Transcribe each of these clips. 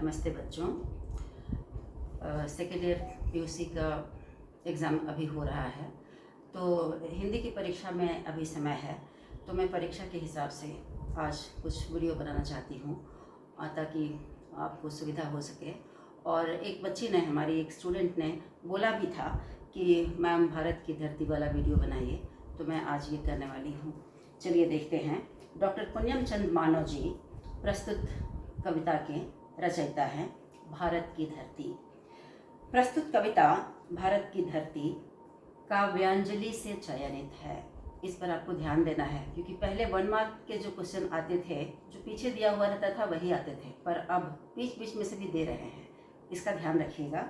नमस्ते बच्चों। Second year PUC का एग्ज़ाम अभी हो रहा है, तो हिंदी की परीक्षा में अभी समय है, तो मैं परीक्षा के हिसाब से आज कुछ वीडियो बनाना चाहती हूँ ताकि आपको सुविधा हो सके। और एक बच्ची ने, हमारी एक स्टूडेंट ने बोला भी था कि मैम भारत की धरती वाला वीडियो बनाइए, तो मैं आज ये करने वाली हूँ। चलिए देखते हैं। डॉक्टर पुण्यम चंद मानव जी प्रस्तुत कविता के रचयिता हैं। भारत की धरती। प्रस्तुत कविता भारत की धरती काव्यांजलि से चयनित है। इस पर आपको ध्यान देना है, क्योंकि पहले 1 मार्क के जो क्वेश्चन आते थे, जो पीछे दिया हुआ रहता था वही आते थे, पर अब बीच बीच में से भी दे रहे हैं। इसका ध्यान रखिएगा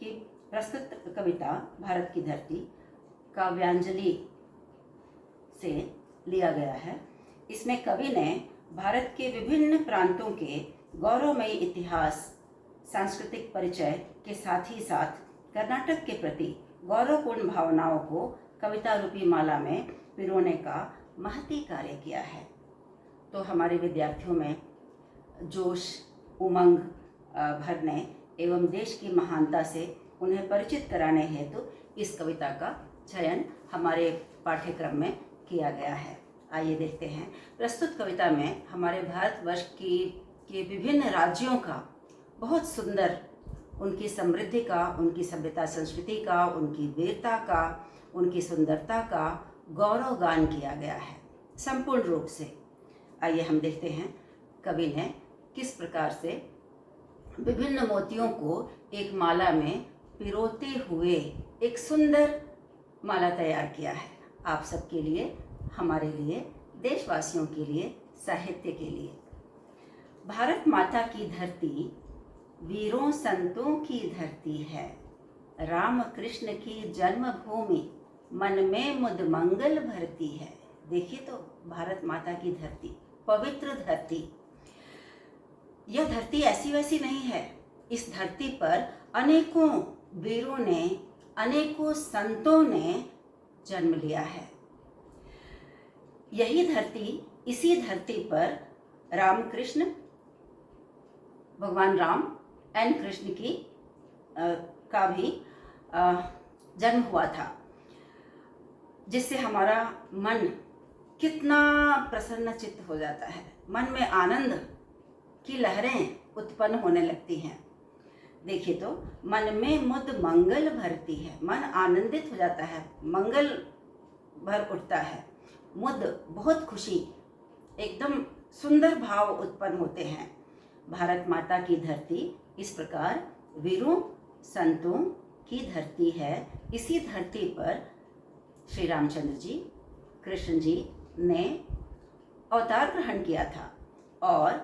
कि प्रस्तुत कविता भारत की धरती काव्यांजलि से लिया गया है। इसमें कवि ने भारत के विभिन्न प्रांतों के गौरवमयी इतिहास, सांस्कृतिक परिचय के साथ ही साथ कर्नाटक के प्रति गौरवपूर्ण भावनाओं को कविता रूपी माला में पिरोने का महती कार्य किया है। तो हमारे विद्यार्थियों में जोश, उमंग भरने एवं देश की महानता से उन्हें परिचित कराने हेतु इस कविता का चयन हमारे पाठ्यक्रम में किया गया है। आइए देखते हैं। प्रस्तुत कविता में हमारे भारतवर्ष के विभिन्न राज्यों का बहुत सुंदर, उनकी समृद्धि का, उनकी सभ्यता संस्कृति का, उनकी वीरता का, उनकी सुंदरता का गौरव गान किया गया है संपूर्ण रूप से। आइए हम देखते हैं कवि ने किस प्रकार से विभिन्न मोतियों को एक माला में पिरोते हुए एक सुंदर माला तैयार किया है। आप सबके लिए, हमारे लिए, देशवासियों के लिए, साहित्य के लिए। भारत माता की धरती वीरों संतों की धरती है। राम कृष्ण की जन्मभूमि मन में मुद मंगल भरती है। देखिए तो, भारत माता की धरती, पवित्र धरती। यह धरती ऐसी वैसी नहीं है। इस धरती पर अनेकों वीरों ने, अनेकों संतों ने जन्म लिया है। यही धरती, इसी धरती पर रामकृष्ण, भगवान राम एंड कृष्ण की का भी जन्म हुआ था, जिससे हमारा मन कितना प्रसन्नचित्त हो जाता है। मन में आनंद की लहरें उत्पन्न होने लगती हैं। देखिए तो, मन में मुद मंगल भरती है। मन आनंदित हो जाता है, मंगल भर उठता है। मुद बहुत खुशी, एकदम सुंदर भाव उत्पन्न होते हैं। भारत माता की धरती इस प्रकार वीरों संतों की धरती है। इसी धरती पर श्री रामचंद्र जी, कृष्ण जी ने अवतार ग्रहण किया था, और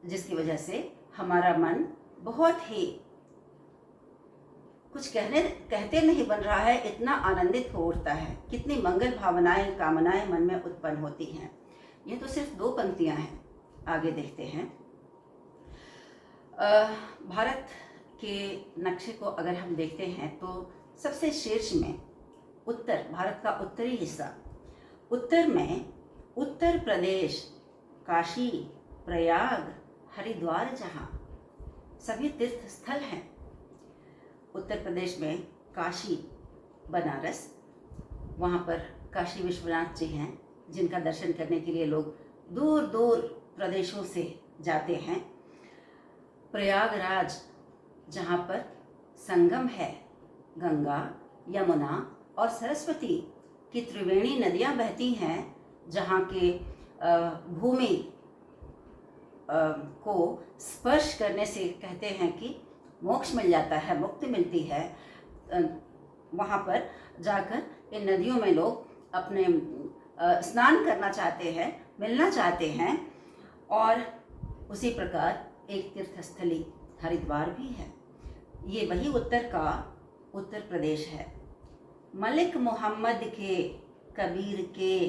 जिसकी वजह से हमारा मन बहुत ही, कुछ कहते नहीं बन रहा है, इतना आनंदित हो उठता है। कितनी मंगल भावनाएं, कामनाएं मन में उत्पन्न होती हैं। ये तो सिर्फ 2 पंक्तियां हैं। आगे देखते हैं। भारत के नक्शे को अगर हम देखते हैं तो सबसे शीर्ष में उत्तर, भारत का उत्तरी हिस्सा, उत्तर में उत्तर प्रदेश, काशी, प्रयाग, हरिद्वार, जहाँ सभी तीर्थ स्थल हैं। उत्तर प्रदेश में काशी, बनारस, वहाँ पर काशी विश्वनाथ जी हैं, जिनका दर्शन करने के लिए लोग दूर दूर प्रदेशों से जाते हैं। प्रयागराज, जहाँ पर संगम है, गंगा, यमुना और सरस्वती की त्रिवेणी नदियाँ बहती हैं, जहाँ के भूमि को स्पर्श करने से कहते हैं कि मोक्ष मिल जाता है, मुक्ति मिलती है। वहाँ पर जाकर इन नदियों में लोग अपने स्नान करना चाहते हैं, मिलना चाहते हैं। और उसी प्रकार एक तीर्थस्थली हरिद्वार भी है। ये वही उत्तर प्रदेश है। मलिक मोहम्मद के, कबीर के,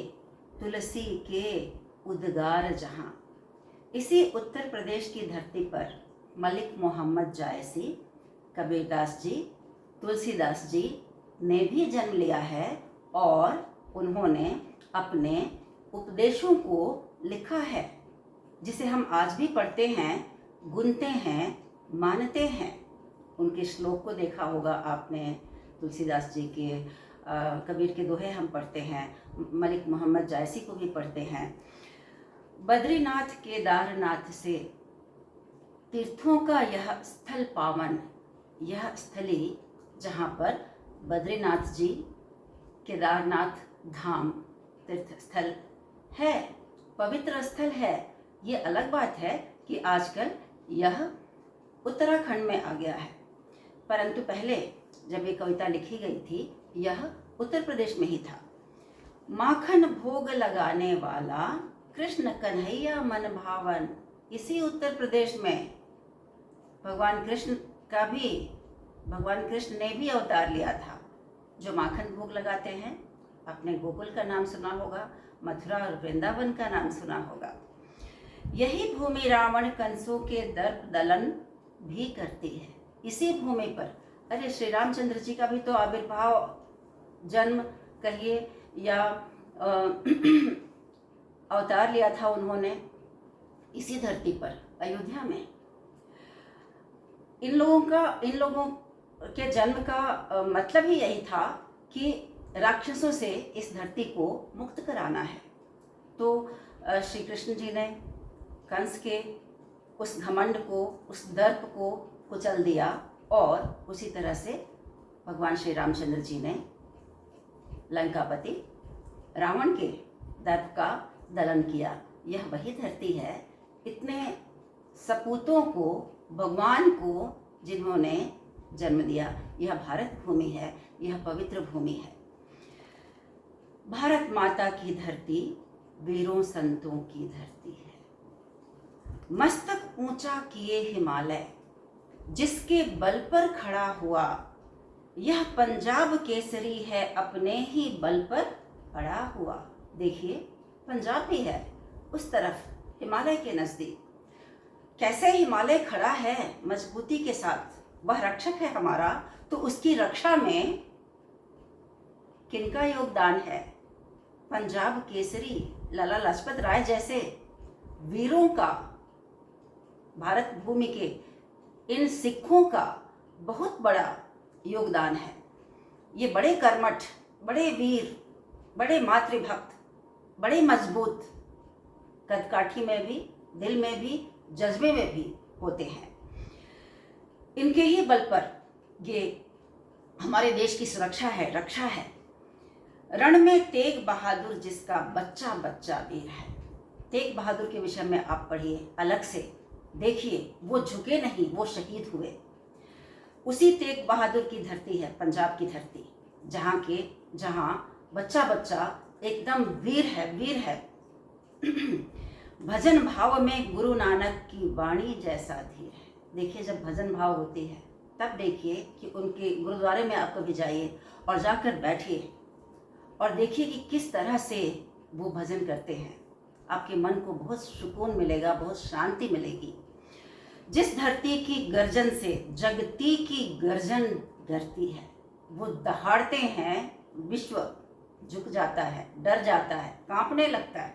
तुलसी के उद्गार जहाँ। इसी उत्तर प्रदेश की धरती पर मलिक मोहम्मद जायसी, कबीरदास जी, तुलसीदास जी ने भी जन्म लिया है, और उन्होंने अपने उपदेशों को लिखा है, जिसे हम आज भी पढ़ते हैं, गुनते हैं मानते हैं। उनके श्लोक को देखा होगा आपने, तुलसीदास जी के, कबीर के दोहे हम पढ़ते हैं, मलिक मोहम्मद जायसी को भी पढ़ते हैं। बद्रीनाथ केदारनाथ से तीर्थों का यह स्थल पावन, यह स्थली जहाँ पर बद्रीनाथ जी, केदारनाथ धाम तीर्थ स्थल है, पवित्र स्थल है। ये अलग बात है कि आजकल यह उत्तराखंड में आ गया है, परंतु पहले जब ये कविता लिखी गई थी यह उत्तर प्रदेश में ही था। माखन भोग लगाने वाला कृष्ण कन्हैया मन भावन, इसी उत्तर प्रदेश में भगवान कृष्ण ने भी अवतार लिया था। जो माखन भोग लगाते हैं, आपने गोकुल का नाम सुना होगा, मथुरा और वृंदावन का नाम सुना होगा। यही भूमि रावण कंसों के दर्प दलन भी करती है। इसी भूमि पर, अरे श्री रामचंद्र जी का भी तो आविर्भाव, जन्म कहिए या अवतार लिया था उन्होंने इसी धरती पर, अयोध्या में। इन लोगों के जन्म का मतलब ही यही था कि राक्षसों से इस धरती को मुक्त कराना है। तो श्री कृष्ण जी ने कंस के उस घमंड को, उस दर्प को कुचल दिया और उसी तरह से भगवान श्री रामचंद्र जी ने लंकापति रावण के दर्प का दलन किया। यह वही धरती है, इतने सपूतों को, भगवान को जिन्होंने जन्म दिया। यह भारत भूमि है, यह पवित्र भूमि है। भारत माता की धरती वीरों संतों की धरती है। मस्तक ऊंचा किए हिमालय, जिसके बल पर खड़ा हुआ, यह पंजाब केसरी है, अपने ही बल पर अड़ा हुआ। देखिए, पंजाब भी है उस तरफ, हिमालय के नजदीक। कैसे हिमालय खड़ा है मजबूती के साथ, वह रक्षक है हमारा, तो उसकी रक्षा में किनका योगदान है? पंजाब केसरी लाला लाजपत राय जैसे वीरों का, भारत भूमि के इन सिखों का बहुत बड़ा योगदान है। ये बड़े कर्मठ, बड़े वीर, बड़े मातृभक्त, बड़े मजबूत, कदकाठी में भी, दिल में भी, जज्बे में भी होते हैं। इनके ही बल पर ये हमारे देश की सुरक्षा है, रक्षा है। रण में तेग बहादुर जिसका बच्चा बच्चा वीर है। तेग बहादुर के विषय में आप पढ़िए, अलग से देखिए, वो झुके नहीं, वो शहीद हुए। उसी तेग बहादुर की धरती है पंजाब की धरती, जहाँ बच्चा बच्चा एकदम वीर है, वीर है। भजन भाव में गुरु नानक की वाणी जैसा धीर है। देखिए, जब भजन भाव होती है तब देखिए कि उनके गुरुद्वारे में आप कभी जाइए और जाकर बैठिए और देखिए कि किस तरह से वो भजन करते हैं। आपके मन को बहुत सुकून मिलेगा, बहुत शांति मिलेगी। जिस धरती की गर्जन से जगती की गर्जन डरती है, वो दहाड़ते हैं, विश्व झुक जाता है, डर जाता है, कांपने लगता है।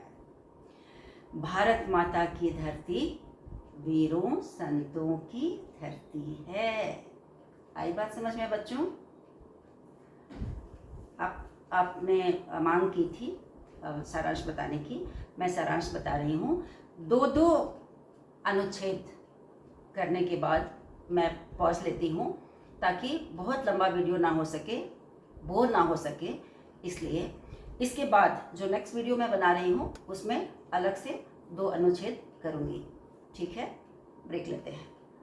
भारत माता की धरती वीरों संतों की धरती है। आई बात समझ में बच्चों? आपने मांग की थी सारांश बताने की, मैं सारांश बता रही हूँ। दो अनुच्छेद करने के बाद मैं पॉज लेती हूँ, ताकि बहुत लंबा वीडियो ना हो सके, बोर ना हो सके। इसलिए इसके बाद जो नेक्स्ट वीडियो मैं बना रही हूँ उसमें अलग से 2 अनुच्छेद करूँगी। ठीक है, ब्रेक लेते हैं।